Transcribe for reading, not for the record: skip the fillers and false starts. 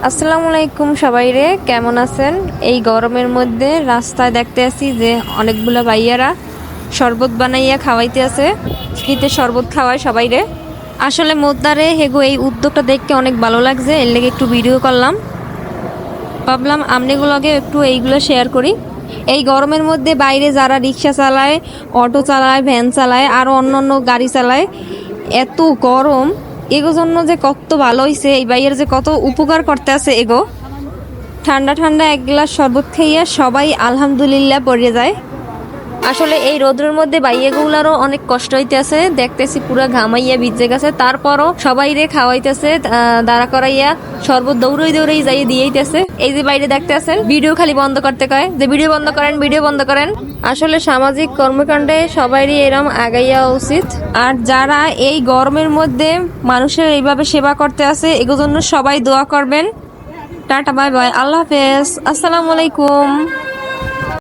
আসসালামু আলাইকুম সবাই রে, কেমন আছেন? এই গরমের মধ্যে রাস্তায় দেখতে আছি যে অনেকগুলা ভাইয়ারা শরবত বানাইয়া খাওয়াইতে আছে। শীতের শরবত খাওয়ায় সবাই রে। আসলে মোদ্দারে হেগো এই উদ্যোগটা দেখতে অনেক ভালো লাগছে, এর লেগে একটু ভিডিও করলাম। ভাবলাম আমনেগুলোকে একটু এইগুলো শেয়ার করি। এই গরমের মধ্যে বাইরে যারা রিক্সা চালায়, অটো চালায়, ভ্যান চালায়, আরও অন্য অন্য গাড়ি চালায়, এত গরম, এগো জন্য যে কত ভালো হইছে, এই বাইয়ের যে কত উপকার করতে আছে এগো। ঠান্ডা ঠান্ডা এক গ্লাস শরবত খাইয়া সবাই আলহামদুলিল্লাহ পড়ে যায়। আসলে এই রোদের মধ্যে বাইয়েগুলারও অনেক কষ্ট হইতেছে, দেখতেছি পুরা ঘামাইয়া ভিজে গেছে, তারপরও সবাই রে খাওয়াইতেছে, দাঁড়া করাইয়া শরবত দৌড়ই দৌড়ই যাই দিয়েইতেছে। এই যে বাইরে দেখতে আছেন, ভিডিও খালি বন্ধ করতে কয় যে ভিডিও বন্ধ করেন, ভিডিও বন্ধ করেন। আসলে সামাজিক কর্মকাণ্ডে সবারই এরম আগাইয়া উচিত। আর যারা এই গরমের মধ্যে মানুষের এইভাবে সেবা করতে আছে, এগুলোর জন্য সবাই দোয়া করবেন। টাটা, বাই বাই, আল্লাহ হাফেজ, আসসালামু আলাইকুম।